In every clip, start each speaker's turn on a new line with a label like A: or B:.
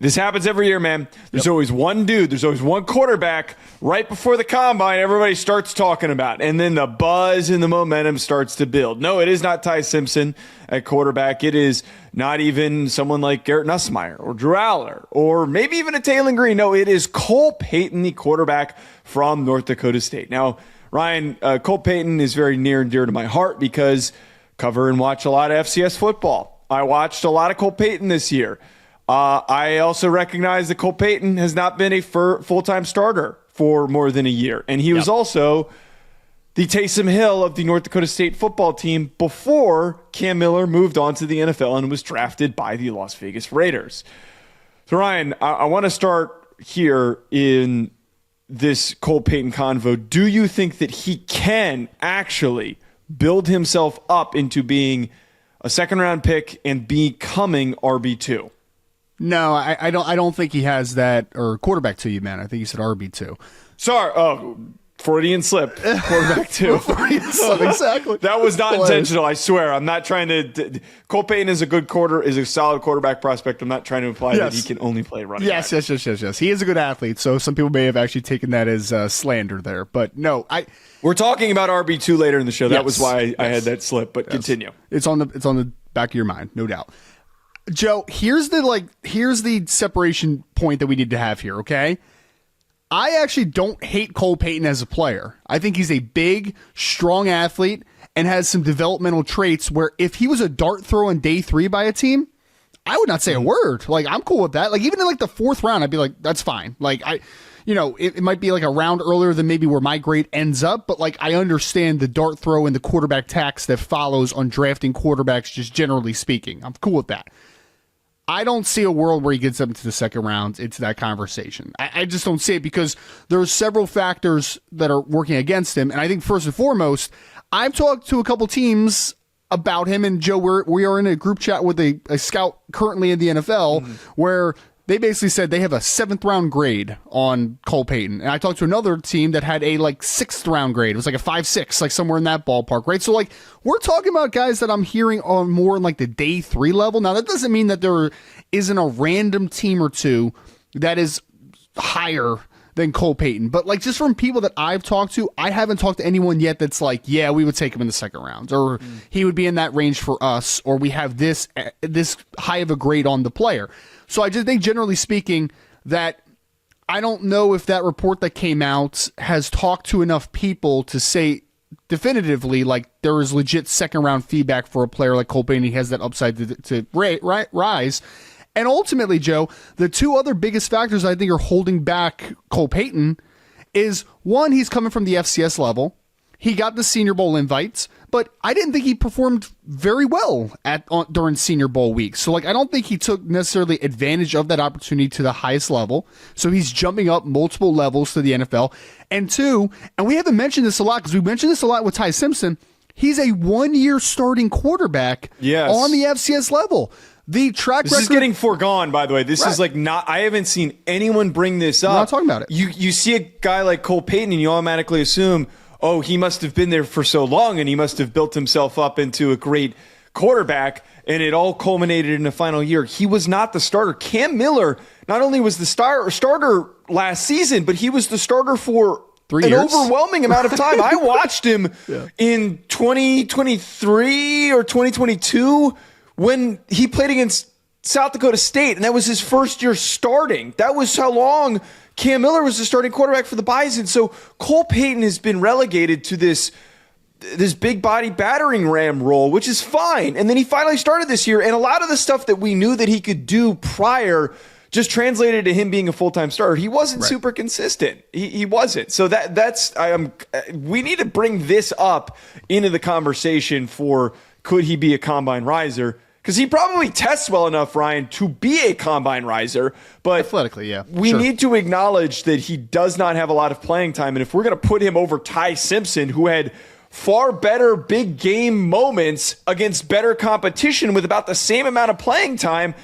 A: This happens every year, man. There's always one dude. There's always one quarterback right before the combine everybody starts talking about. And then the buzz and the momentum starts to build. No, it is not Ty Simpson at quarterback. It is not even someone like Garrett Nussmeier or Drew Aller or maybe even a Taylor Green. No, it is Cole Payton, the quarterback from North Dakota State. Now, Ryan, Cole Payton is very near and dear to my heart because cover and watch a lot of FCS football. I watched a lot of Cole Payton this year. I also recognize that Cole Payton has not been a full-time starter for more than a year. And he was also the Taysom Hill of the North Dakota State football team before Cam Miller moved on to the NFL and was drafted by the Las Vegas Raiders. So, Ryan, I want to start here in this Cole Payton convo. Do you think that he can actually build himself up into being a second-round pick and becoming RB2?
B: No, I don't think he has that, or quarterback 2, you man. I think you said RB2.
A: Sorry, Freudian slip. Quarterback 2.
B: Freudian slip, exactly.
A: That was not intentional, I swear. I'm not trying to Cole Payton is a solid quarterback prospect. I'm not trying to imply that he can only play running back.
B: Yes. He is a good athlete, so some people may have actually taken that as slander there. But no,
A: we're talking about RB2 later in the show. That was why I had that slip, but continue.
B: It's on the back of your mind, no doubt. Joe, here's the separation point that we need to have here, okay? I actually don't hate Cole Payton as a player. I think he's a big, strong athlete and has some developmental traits where if he was a dart throw on day 3 by a team, I would not say a word. Like, I'm cool with that. Like, even in like the 4th round, I'd be like, that's fine. Like, it might be like a round earlier than maybe where my grade ends up, but like, I understand the dart throw and the quarterback tax that follows on drafting quarterbacks, just generally speaking. I'm cool with that. I don't see a world where he gets up into the second round into that conversation. I just don't see it because there's several factors that are working against him. And I think first and foremost, I've talked to a couple teams about him. And Joe, we are in a group chat with a scout currently in the NFL where they basically said they have a 7th round grade on Cole Payton. And I talked to another team that had a 6th round grade. It was like a 5-6, like somewhere in that ballpark, right? So like we're talking about guys that I'm hearing on more in like the day 3 level. Now that doesn't mean that there isn't a random team or two that is higher than Cole Payton. But like just from people that I've talked to, I haven't talked to anyone yet that's like, yeah, we would take him in the second round, or he would be in that range for us, or we have this high of a grade on the player. So I just think, generally speaking, that I don't know if that report that came out has talked to enough people to say definitively, like, there is legit second-round feedback for a player like Cole Payton. He has that upside to rise. And ultimately, Joe, the 2 other biggest factors I think are holding back Cole Payton is, one, he's coming from the FCS level. He got the Senior Bowl invites, but I didn't think he performed very well during Senior Bowl week. So, like, I don't think he took necessarily advantage of that opportunity to the highest level. So he's jumping up multiple levels to the NFL. And 2, and we haven't mentioned this a lot because we mentioned this a lot with Ty Simpson, he's a 1-year starting quarterback on the FCS level. The track record. This is
A: getting foregone, by the way. This is like not. I haven't seen anyone bring this up.
B: We're not talking about it.
A: You see a guy like Cole Payton, and you automatically assume, oh, he must have been there for so long, and he must have built himself up into a great quarterback, and it all culminated in the final year. He was not the starter. Cam Miller not only was the starter last season, but he was the starter for
B: 3 years.
A: An overwhelming amount of time. I watched him in 2023 or 2022 when he played against South Dakota State, and that was his first year starting. That was how long Cam Miller was the starting quarterback for the Bison. So Cole Payton has been relegated to this big body battering ram role, which is fine. And then he finally started this year, and a lot of the stuff that we knew that he could do prior just translated to him being a full-time starter. He wasn't super consistent. He wasn't. So we need to bring this up into the conversation for could he be a combine riser? Because he probably tests well enough, Ryan, to be a combine riser. But
B: athletically,
A: we need to acknowledge that he does not have a lot of playing time. And if we're going to put him over Ty Simpson, who had far better big game moments against better competition with about the same amount of playing time,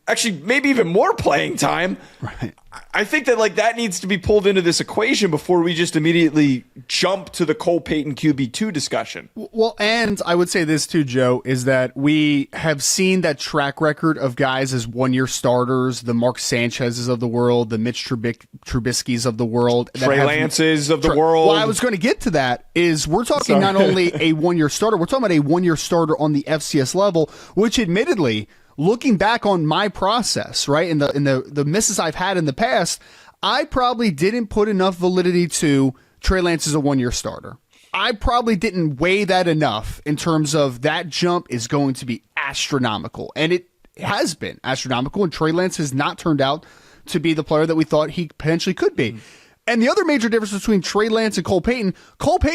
A: actually maybe even more playing time.
B: Right.
A: I think that like that needs to be pulled into this equation before we just immediately jump to the Cole Payton QB2 discussion.
B: Well, and I would say this too, Joe, is that we have seen that track record of guys as one-year starters, the Mark Sanchez's of the world, the Mitch Trubisky's of the world.
A: Trey Lance's of the world.
B: Well, I was going to get to that. Is we're talking not only a one-year starter, we're talking about a one-year starter on the FCS level, which admittedly, looking back on my process, right, and the misses I've had in the past, I probably didn't put enough validity to Trey Lance as a one-year starter. I probably didn't weigh that enough in terms of that jump is going to be astronomical. And it has been astronomical, and Trey Lance has not turned out to be the player that we thought he potentially could be. And the other major difference between Trey Lance and Cole Payton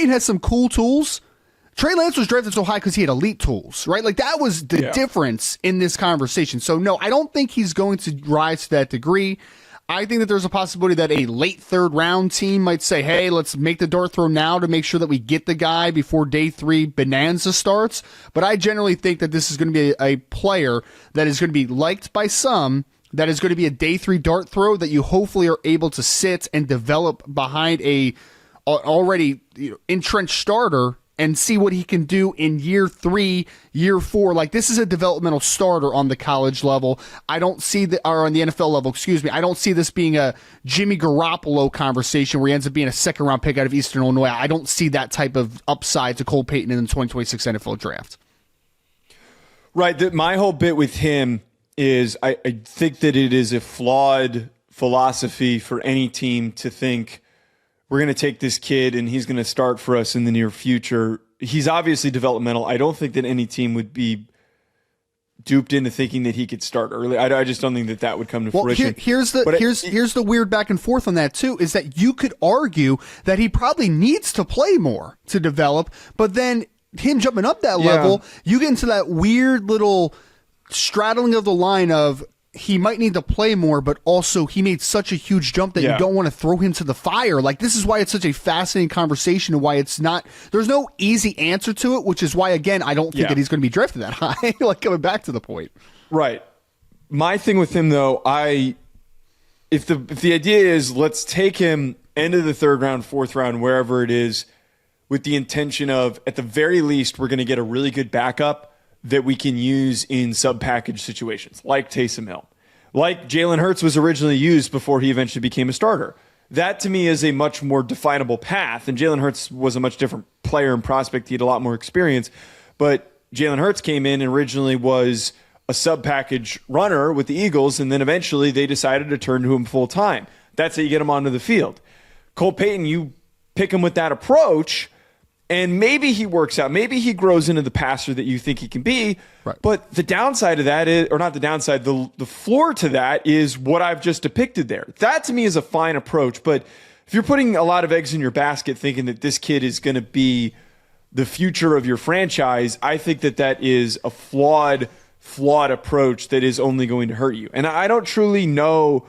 B: has some cool tools. Trey Lance was drafted so high because he had elite tools, right? Like that was the difference in this conversation. So no, I don't think he's going to rise to that degree. I think that there's a possibility that a late third round team might say, hey, let's make the dart throw now to make sure that we get the guy before day 3 bonanza starts. But I generally think that this is going to be a player that is going to be liked by some, that is going to be a day 3 dart throw that you hopefully are able to sit and develop behind a already entrenched starter and see what he can do in year 3, year 4. Like this is a developmental starter on the college level. I don't see or on the NFL level, excuse me. I don't see this being a Jimmy Garoppolo conversation where he ends up being a second round pick out of Eastern Illinois. I don't see that type of upside to Cole Payton in the 2026 NFL draft.
A: Right. My whole bit with him is I think that it is a flawed philosophy for any team to think we're going to take this kid and he's going to start for us in the near future. He's obviously developmental. I don't think that any team would be duped into thinking that he could start early. I just don't think that would come to fruition.
B: Here's the weird back and forth on that too, is that you could argue that he probably needs to play more to develop, but then him jumping up that level, you get into that weird little straddling of the line of he might need to play more, but also he made such a huge jump that you don't want to throw him to the fire. Like this is why it's such a fascinating conversation and why it's not, there's no easy answer to it, which is why, again, I don't think that he's going to be drafted that high, like coming back to the point.
A: Right. My thing with him though, if the idea is let's take him end of the 3rd round, 4th round, wherever it is, with the intention of at the very least, we're going to get a really good backup that we can use in sub-package situations, like Taysom Hill, like Jalen Hurts was originally used before he eventually became a starter. That, to me, is a much more definable path, and Jalen Hurts was a much different player and prospect. He had a lot more experience, but Jalen Hurts came in and originally was a sub-package runner with the Eagles, and then eventually they decided to turn to him full-time. That's how you get him onto the field. Cole Payton, you pick him with that approach, and maybe he works out. Maybe he grows into the passer that you think he can be. Right. But the downside of that is, or not the downside, the floor to that is what I've just depicted there. That to me is a fine approach. But if you're putting a lot of eggs in your basket thinking that this kid is going to be the future of your franchise, I think that is a flawed approach that is only going to hurt you. And I don't truly know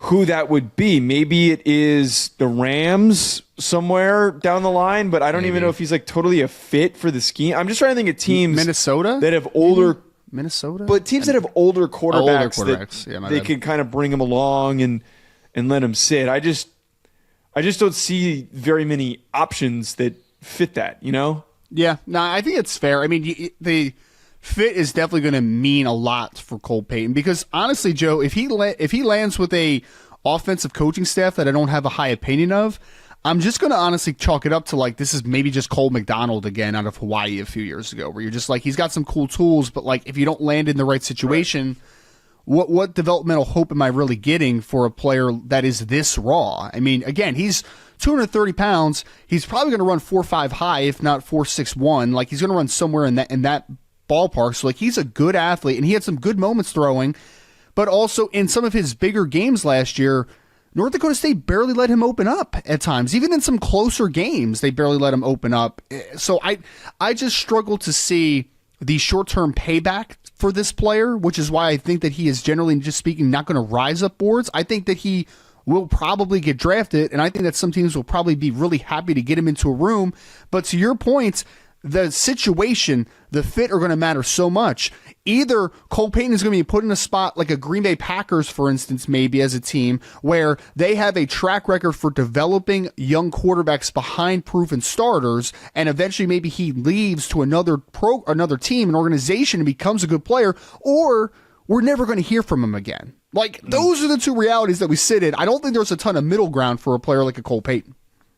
A: who that would be. Maybe it is the Rams somewhere down the line, but I don't even know if he's like totally a fit for the scheme. I'm just trying to think of teams
B: Minnesota
A: that have older
B: but
A: teams that have older quarterbacks that they can kind of bring him along and let him sit. I just don't see very many options that fit that, you know?
B: Yeah, no, I think it's fair. I mean, the fit is definitely going to mean a lot for Cole Payton because honestly, Joe, if he lands with a offensive coaching staff that I don't have a high opinion of, I'm just going to honestly chalk it up to like this is maybe just Cole McDonald again out of Hawaii a few years ago, where you're just like he's got some cool tools, but like if you don't land in the right situation, what developmental hope am I really getting for a player that is this raw? I mean, again, he's 230 pounds. He's probably going to run 4.5 high, if not 4.61. Like he's going to run somewhere in that ballpark. So like he's a good athlete and he had some good moments throwing, but also in some of his bigger games last year, North Dakota State barely let him open up at times. Even in some closer games, they barely let him open up. So I just struggle to see the short-term payback for this player, which is why I think that he is generally just speaking not going to rise up boards. I think that he will probably get drafted, and I think that some teams will probably be really happy to get him into a room. But to your point, the situation, the fit are going to matter so much. Either Cole Payton is going to be put in a spot like a Green Bay Packers, for instance, maybe as a team where they have a track record for developing young quarterbacks behind proven starters, and eventually maybe he leaves to another team, an organization, and becomes a good player, or we're never going to hear from him again. Like, those are the two realities that we sit in. I don't think there's a ton of middle ground for a player like a Cole Payton.